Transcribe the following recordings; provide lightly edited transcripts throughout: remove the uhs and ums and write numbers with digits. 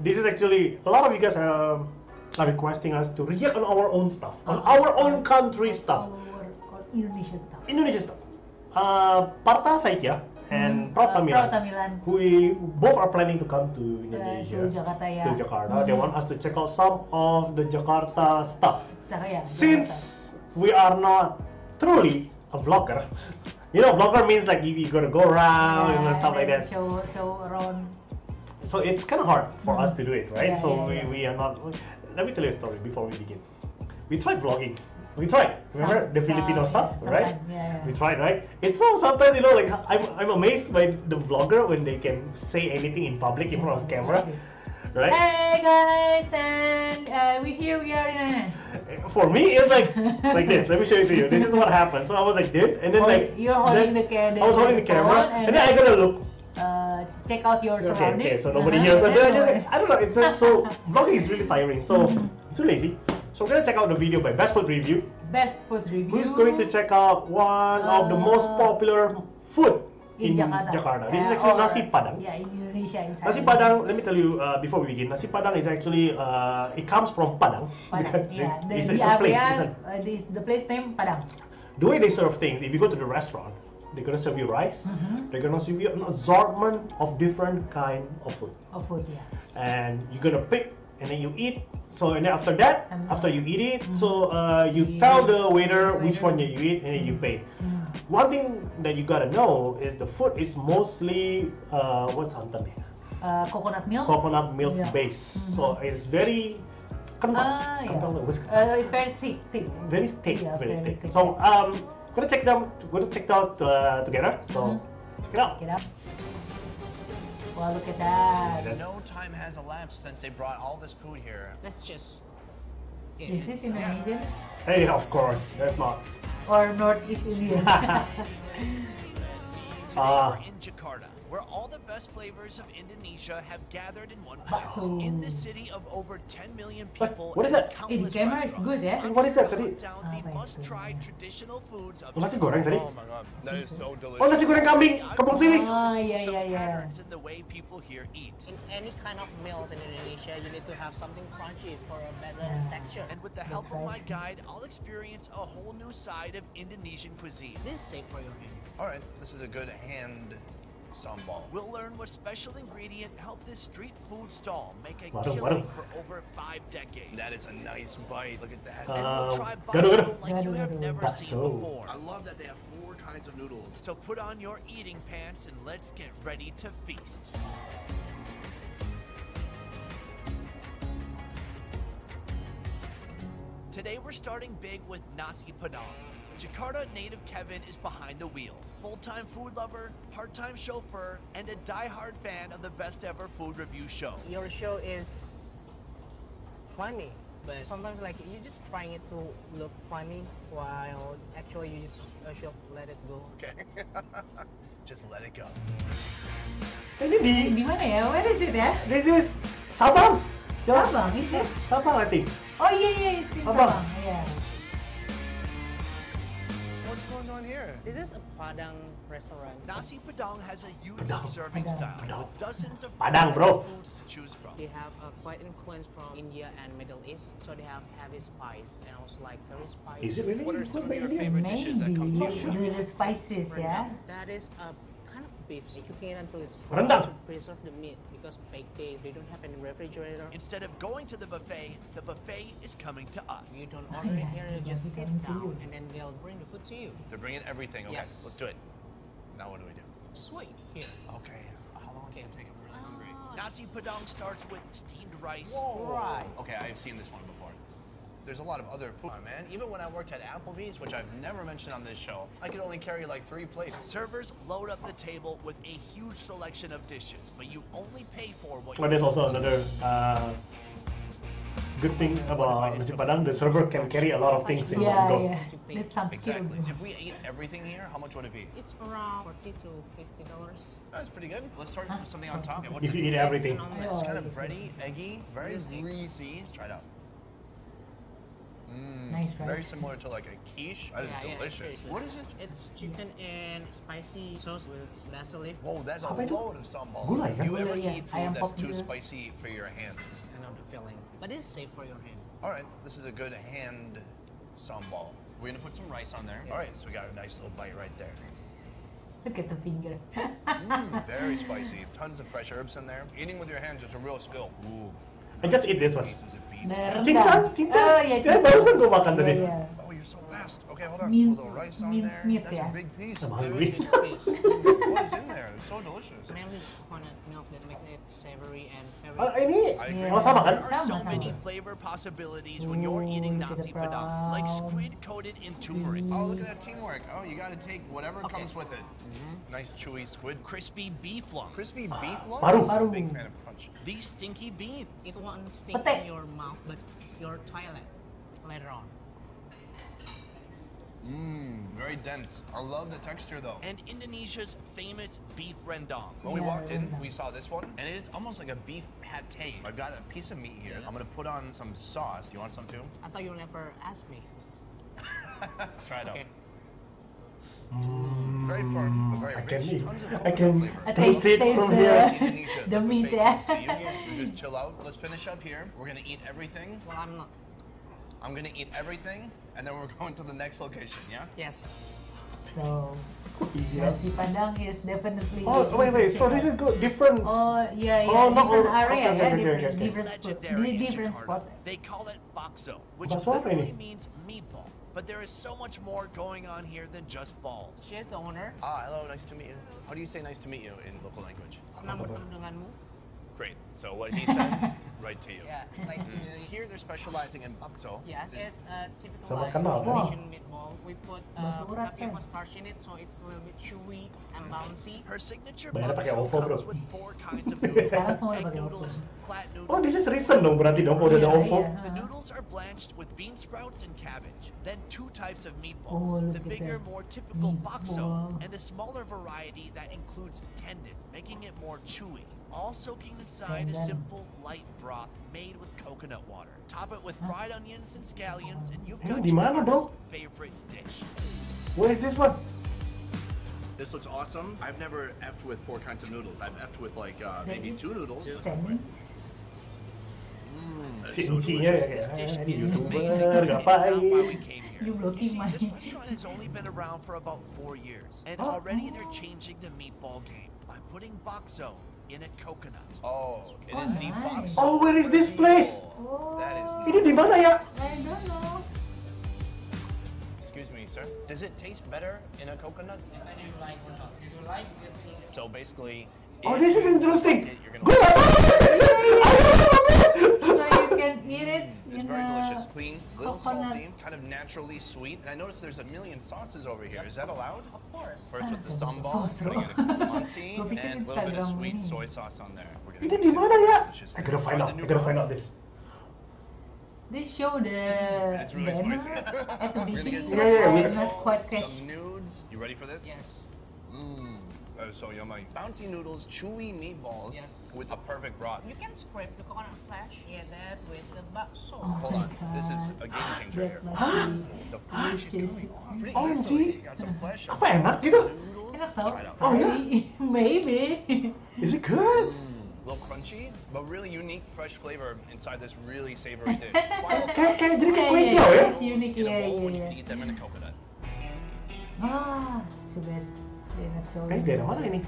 this is actually a lot of you guys are requesting us to react on our own stuff, on our own country stuff, Indonesian stuff. Indonesian stuff. Parta Saitya and Pratamilan, we both are planning to come to Indonesia, to Jakarta, yeah. To Jakarta. They want us to check out some of the Jakarta stuff. Since we are not truly a vlogger, you know, vlogger means like you gotta go around and stuff like that. Show around. So it's kind of hard for us to do it, right? We are not. Let me tell you a story before we begin. We tried vlogging. We tried. Remember the Filipino stuff, right? We tried, right? It's so sometimes, you know, like I'm amazed by the vlogger when they can say anything in public in front of camera, right? Hey guys, and we are in. For me, it's like this. Let me show it to you. This is what happened. So I was like this, and then you're holding the camera. I was holding the camera, and then I gotta look. Check out your surroundings. Okay, so nobody hears. So then I just like, I don't know. It's just so vlogging is really tiring. So I'm too lazy. So we're gonna check out the video by Best Food Review. Best Food Review. Who's going to check out one of the most popular food in Jakarta. This is actually nasi padang. Yeah, in Indonesia. Nasi padang. Let me tell you before we begin. Nasi padang is actually it comes from Padang. Yeah, it's a place. The place name Padang. The way they serve things, if you go to the restaurant, they're gonna serve you rice. They're gonna serve you an assortment of different kind of food. And you're gonna pick, and then you eat. So and then after that, after you eat it, so you tell the waiter which one you eat, and then you pay. One thing that you gotta know is the food is mostly what's santan? Coconut milk. Coconut milk based. So it's very it's very thick. Very thick, very thick. So gonna check it out together. So check it out. Well, look at that. No time has elapsed since they brought all this food here. Let's just... Is this Indonesian? Hey, of course. That's not. Or Northeast Indian. We're in Jakarta, where all the best flavors of Indonesia have gathered in one place. In this city of over 10 million people, what is that? The camera is good, yeah? What is that tadi? The must-try traditional foods of nasi goreng tadi? Oh my god, that is so delicious. Oh, nasi goreng kambing, kampung sini. Oh, yeah. In the way people here eat. In any kind of meals in Indonesia, you need to have something crunchy for a better texture. And with the help of my guide, I'll experience a whole new side of Indonesian cuisine. This is safe for your hand. Alright, this is a good hand sambal. We'll learn what special ingredient helped this street food stall make a killing for over 5 decades. That is a nice bite. Look at that. And we'll try bakso like you have never seen before. I love that they have 4 kinds of noodles. So put on your eating pants and let's get ready to feast. Today we're starting big with nasi padang. Jakarta native Kevin is behind the wheel. Full-time food lover, part-time chauffeur, and a die-hard fan of the best ever food review show. Your show is funny, but sometimes like you're just trying it to look funny while actually you just should let it go. Okay. Just let it go. Ini di mana ya? Where is it ya? This is Sabang. Sabang, is it? Sabang, I think. Oh yeah, it's in Sabang. Yeah. What's going on here? This is a Padang restaurant. Nasi Padang has a unique serving style with dozens of foods to choose from. They have quite influence from India and Middle East, so they have heavy spice and also like very spicy. Is it really? What are some of your favorite dishes that come to the spices, yeah? That is a kind of beef. You're cooking it until it's Rendang. to preserve the meat because baked days they don't have any refrigerator. Instead of going to the buffet is coming to us. You don't order it here, you just sit down and then they'll bring the food to you. They're bringing everything. Okay, Yes. let's do it. Now what do we do? Just wait here. Okay. How long does it take? I'm really hungry. Nasi Padang starts with steamed rice. Right. Okay, I've seen this one before. There's a lot of other food, man. Even when I worked at Applebee's, which I've never mentioned on this show, I could only carry like 3 plates. Servers load up the table with a huge selection of dishes, but you only pay for what But there's also another good thing about nasi padang. The server can carry a lot of things in one go. Yeah. That sounds Exactly. good. If we ate everything here, how much would it be? It's around $40 to $50. That's pretty good. Let's start with something on top. If you eat everything. It's kind of bready, eggy, very greasy. Let's try it out. Nice, right? Very similar to like a quiche. That is delicious. What is it? It's chicken and spicy sauce with basil leaf. Whoa, that's a load of sambal. Gulai, kan? You ever Gulai, eat ayam food that's pop too gitu. spicy for your hands? I know the feeling, but it's safe for your hand. All right, this is a good hand sambal. We're gonna put some rice on there. All right, so we got a nice little bite right there. Look at the finger. Very spicy. Tons of fresh herbs in there. Eating with your hands is a real skill. Ooh. I just eat this one. Pieces of beef. Cincang. Oh iya, Ya, barusan gue makan tadi. Iya. Oh, you're so fast. Okay, hold on. Mince- Put a little rice on mince there. meat, That's yeah. a big piece. I'm Very hungry. good taste. What is in there? It's so delicious. Mainly coconut milk that makes it savory and very. Ini, I agree. oh sama kan? There are so Sama, many sama. flavor possibilities when you're eating look at nasi the padang, like brown. squid coated in turmeric. Oh, look at that teamwork. Oh, you gotta take whatever comes with it. Nice chewy squid. Crispy beef lump. Crispy beef lump? Paru. I'm a big fan of crunch. These stinky beans. It won't stink Pete. in your mouth, but your toilet later on. Very dense. I love the texture though. And Indonesia's famous beef rendang. When we Yeah, walked in, rendang. we saw this one, and it is almost like a beef pate. I've got a piece of meat here. I'm gonna put on some sauce. Do you want some too? I thought you would never ask me. Let's try it out. Okay. Very firm, but very I can rich. eat. Tons of I coconut can flavor. taste it from here. Indonesia, the meat, buffet yeah. comes to you. You just chill out. Let's finish up here. We're gonna eat everything. Well, I'm not. I'm gonna eat everything, and then we're going to the next location. Yeah. Yes. So, Easy. nasi padang is definitely. Oh, wait. So this is good. Different. Oh, yeah. Oh, not different all- area, okay, yeah, okay, different, okay. different spot. Legendary in Different Jakarta. spot. They call it bakso, which Bakso apa literally ini? means meatball. But there is so much more going on here than just balls. She's the owner. Hello, nice to meet you. How do you say nice to meet you in local language? Senang bertemu denganmu. Great. So what he said, right to you. Yeah, like Here they're specializing in bakso. yes, it's a typical Sama like kenal, kan? Indonesian meatball. We put Bakso urat, tapioca kan? starch in it, so it's a little bit chewy and bouncy. Her signature Bayar pakai bakso OVO, bro. comes with 4 kinds of noodles. Sekarang semuanya Egg pakai noodles, flat Oh, noodles. this is recent dong berarti dong. Udah ada Iya, OVO. iya. The noodles are blanched with bean sprouts and cabbage. Then 2 types of Oh, meatballs. look The at bigger, that. more typical bakso, Meatball. and a smaller variety that includes tendon, making it more chewy. All soaking inside a Tendon. simple, light broth made with coconut water. Top it with fried onions and scallions, and you've Eh, got di mana, bro? Jakarta's favorite dish. Where is this one? This looks awesome. I've never effed with 4 kinds of noodles. I've effed with like maybe 2 noodles. Standing. That Si is so Encinya delicious. This dish ya, is YouTuber, amazing. We found why we ngapain? came here. You You blocking see, my- this restaurant has only been around for about 4 years, and already they're changing the meatball game by putting bakso in a coconut. Oh, it Oh, is the nice. bakso. Oh, where is this place? Oh, That is Ini di mana ya? I don't know. Excuse me, sir. Does it taste better in a coconut? Whether you like or not. If you like, you can eat it. So basically. Oh, if this is you interesting. like it, you're Gue gonna gak tahu. I don't know this. So you can eat it It's in very a delicious, clean, little coconut. salty, kind of naturally sweet. And I noticed there's a million sauces over here. Is that allowed? Of course. First with the Ah, sambal, sauce, putting in a calamansi, Gua pikir and a little bit of Instagram sweet ini. soy sauce on there. We're Ini gonna di mix it mana with ya? deliciousness. I gotta find Try out. the I new gotta broth. find out this. They show the It's really banner spicy. at the We're gonna get beginning, some Yeah, but yeah, not quite catch. some nudes. You ready for this? Yes. That is so yummy. Bouncy noodles, chewy meatballs Yes. with a perfect broth. You can scrape the coconut flesh, get that with the bakso. Oh Hold my on, this is a game changer here. That must The be flesh is delicious. coming off pretty Oh, easily. see? You got some flesh. Apa enak gitu? Noodles. Enak tau. Try it out. Oh, yeah? Maybe. Is it good? A little crunchy, but really unique, fresh flavor inside this really savory dish. Kayak jadi kayak kue Yeah, tiaw ya? it's unique, In a yeah, bowl when you yeah, can eat them in a coconut. Ah, too bad. They're not showing. Eh, daerah mana ini?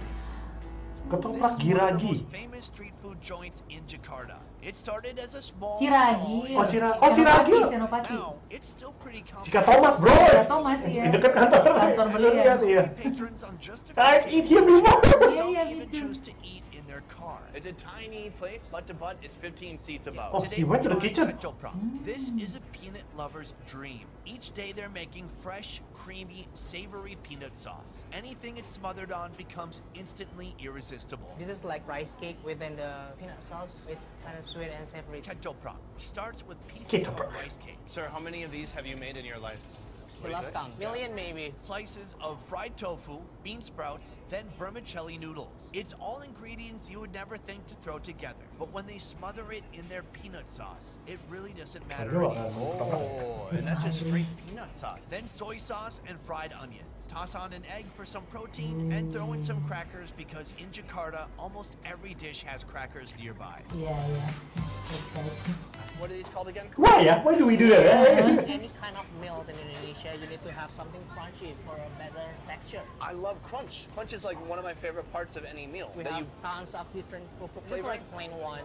This Ketoprak is one of the Giragi. most famous street food joints in Jakarta. It started as a small Ciragi. Oh, stall. Ciragi. Senopati. Now, it's still pretty Cika compact. Thomas, bro. Cika Thomas, Di iya. dekat kantor. Kantor beliau, Lihat, ya. iya. Patrons on just a I few eat here before. Some Yeah, me even too. choose to eat in their car. It's a tiny place, butt to butt. It's 15 seats about. Oh, Today he went to the we're kitchen. trying ketoprak. This is a peanut lover's dream. Each day they're making fresh, creamy, savory peanut sauce. Anything it's smothered on becomes instantly irresistible. This is like rice cake within the peanut sauce. It's kind of sweet and savory. Ketoprak starts with pieces Ketoprak. of rice cake, Sir, how many of these have you made in your life? The last count. Million maybe. slices of fried tofu, bean sprouts, then vermicelli noodles. It's all ingredients you would never think to throw together. But when they smother it in their peanut sauce, it really doesn't matter anymore. Oh, and that's just straight peanut sauce. Then soy sauce and fried onions. Toss on an egg for some protein and throw in some crackers because in Jakarta, almost every dish has crackers nearby. Yeah. That's right. What are these called again? Why? Yeah? Why do we do that? Any kind of meals in Indonesia, you need to have something crunchy for a better texture. I love crunch. Crunch is like one of my favorite parts of any meal. We have tons of different pupuk. Just Flavor? like plain one.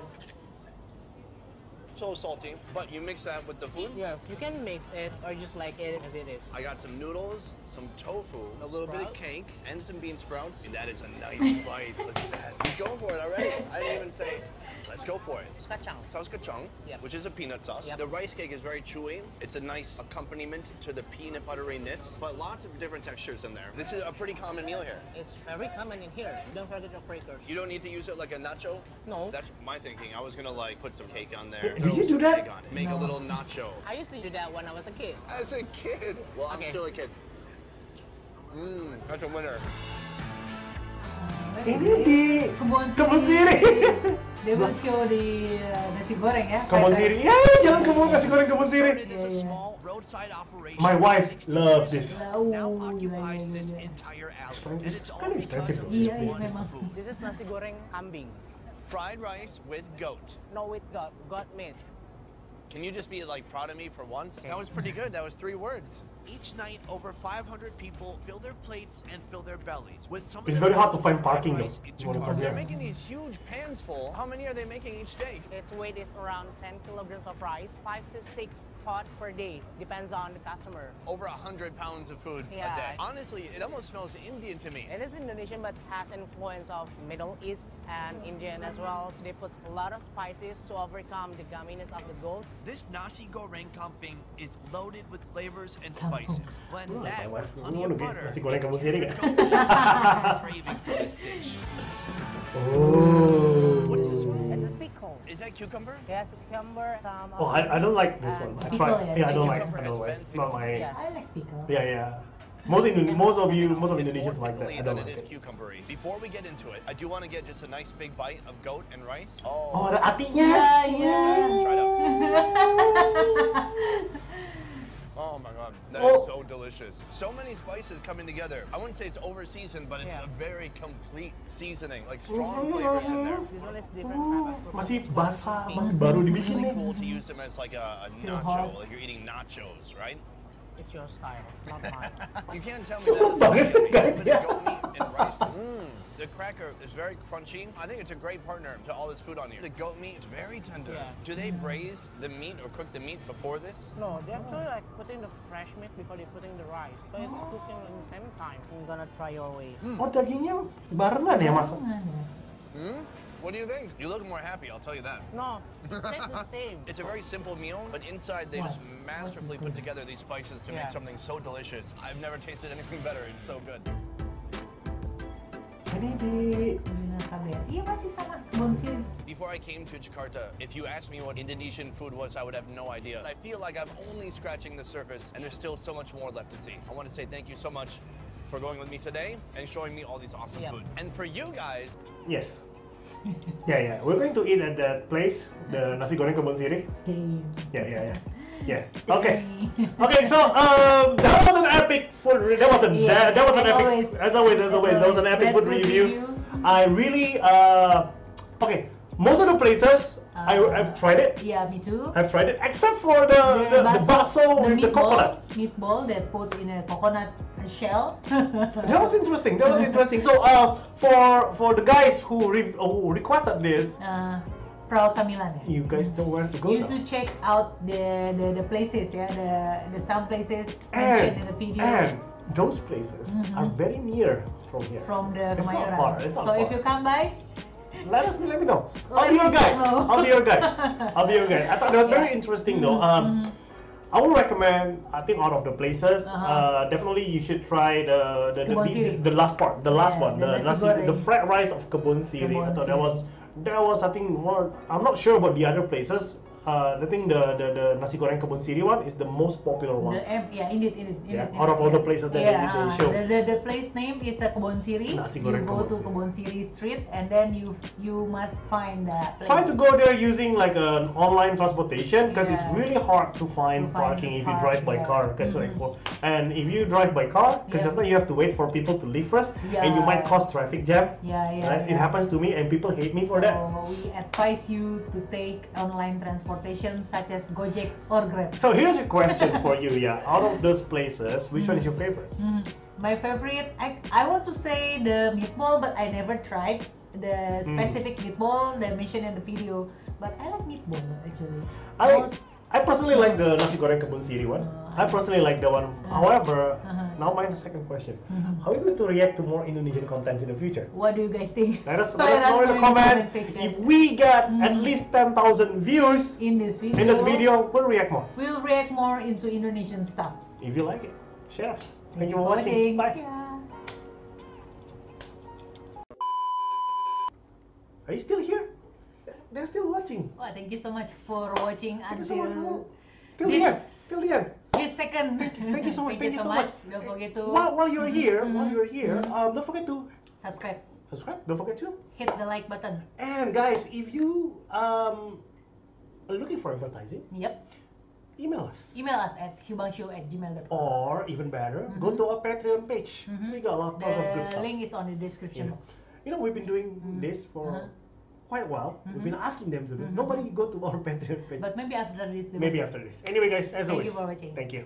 So salty, but you mix that with the food? Yeah, you can mix it or just like it as it is. I got some noodles, some tofu, a little bit of cake, and some bean sprouts. And that is a nice bite. Look at that. He's going for it already. I didn't even say, let's go for it. Kacang. Saus kacang, Yep. which is a peanut sauce. Yep. The rice cake is very chewy. It's a nice accompaniment to the peanut butteriness, but lots of different textures in there. This is a pretty common meal here. It's very common in here. Don't forget your crackers. You don't need to use it like a nacho? No. That's my thinking. I was gonna like put some cake on there. Did you do some that? cake on it. Make a little nacho. I used to do that when I was a kid. As a kid. Well, I'm Okay. still a kid. That's a winner. Ini di Kebun Sirih. They will show the nasi goreng ya. Kebun Sirih. Ya, jangan nasi goreng Kebun Sirih. Started as a small roadside operation. My wife 60 loves years this. ago. Now Oh, occupies yeah. this entire alley, Expensive. and it's all Kind of because expensive. of this Yeah, it's wonderful memang. food. This is nasi goreng kambing. Fried rice with goat. No with goat meat. Can you just be like proud of me for once? That was pretty good. That was 3 words. Each night, over 500 people fill their plates and fill their bellies with some. It's of the very hard to best find fried parking, rice though. in You wanna Jakarta. come They're here? making these huge pans full. How many are they making each day? Its weight is around 10 kilograms of rice, 5 to 6 pots per day. Depends on the customer. Over 100 pounds of food a Yeah. day. Honestly, it almost smells Indian to me. It is Indonesian but has influence of Middle East and Indian as well. So they put a lot of spices to overcome the gumminess of the goat. This nasi goreng kamping is loaded with flavors and spices. Blend Oh, that my wife. with You plenty wanna of get butter. nasi goreng Kebun Sirih nggak? Craving for this dish. Oh. What is this one? It's a pickle. Is that cucumber? It has cucumber, some. Oh, I don't like this one. I tried. Pickle, Yeah, I don't yeah. like. I don't like. Not my. Yes. I like pickle. Yeah. Most of Indonesians It's more like that. pickly I than don't it like is it. cucumbery. Before we get into it, I do want to get just a nice big bite of goat and rice. Oh, ada hatinya. Try it out. Oh my god, that is so delicious. So many spices coming together. I wouldn't say it's over seasoned, but it's Yeah. a very complete seasoning, like strong flavors in there. This one is different type of Masih basah, masih baru dibikin Really nih. cool to use them as like a Still nacho, hot. like you're eating nachos, right? It's your style, not mine. You can't tell me that doesn't Banget, like it. A little bit guys. of goat meat and rice. The cracker is very crunchy. I think it's a great partner to all this food on here. The goat meat is very tender. Yeah. Do they braise the meat or cook the meat before this? No, they actually like putting the fresh meat before they putting the rice. So it's cooking at the same time. I'm gonna try your way. Oh, dagingnya barengan ya mas? What do you think? You look more happy, I'll tell you that. No, it tastes the same. It's a very simple meal, but inside they just masterfully put together these spices to make Yeah. something so delicious. I've never tasted anything better. It's so good. Ini di. Kuliner KBS. Iya masih sama Kebun Sirih. Before I came to Jakarta, if you asked me what Indonesian food was, I would have no idea. I feel like I'm only scratching the surface, and there's still so much more left to see. I want to say thank you so much for going with me today and showing me all these awesome Yeah. foods. And for you guys, Yes. Yeah. We're going to eat at that place, the nasi goreng Kebun Sirih. Damn. Yeah. Okay. So that was an epic food. That was an Yeah, that was an as epic. always. As always, that was an epic Best food food review. review. I really okay. Most of the places I've tried it. Yeah, me too. I've tried it, except for the bakso with the coconut. Meatball they put in a coconut shell. That was interesting. So for the guys who requested this, Proud Camilan. you guys know where to go. You now. should check out the places, the some places mentioned in the video And those places are very near from here. from the It's not Kemayoran. far. It's not So far. if you come by, Let me know. Let us know. I'll be your guide. I thought that was very interesting though. I would recommend. I think out of the places, definitely you should try Kebun Sirih. the last part, the last one, the the nasi nasi, the goreng. fried rice of Kebun Sirih. I Kebun thought Sirih. that was I think more. I'm not sure about the other places. I think the nasi goreng Kebun Siri one is the most popular one. Indeed. Out of all the places that they show. The place name is Kebun Siri. Nasi You goreng go to Kebun Siri Street, and then you must find that place. Try to go there using like an online transportation, because it's really hard to find parking if you drive by car. And if you drive by car, because sometimes you have to wait for people to leave first, and you might cause traffic jam. Right? It happens to me, and people hate me for that. So we advise you to take online transportation such as Gojek or Grab. So here's a question for you. Out of those places, which one is your favorite? My favorite, I want to say the meatball, but I never tried the specific meatball they mentioned in the video. But I like meatball actually. I personally like the nasi goreng Kebun Siri one. I personally like the one. However, now my second question: how are you going to react to more Indonesian contents in the future? What do you guys think? Let us know in the comment section. If we get at least 10,000 views in this video, we'll react more. We'll react more into Indonesian stuff. If you like it, share us. Thank you for watching. Bye. Are you still here? They're still watching. Oh, thank you so much for watching until till the end. This second. Thank you so much. Thank you so much. Don't forget to while you're here, don't forget to subscribe. Don't forget to hit the like button. And guys, if you are looking for advertising, email us at hiubangshow@gmail.com. Or even better, go to our Patreon page. We got lots of good stuff. The link is on the description box. You know, we've been doing this for quite a while. We've been asking them to do. Nobody go to our Patreon page. But maybe after this. Maybe after this. Anyway, guys, as always, thank you for watching. Thank you.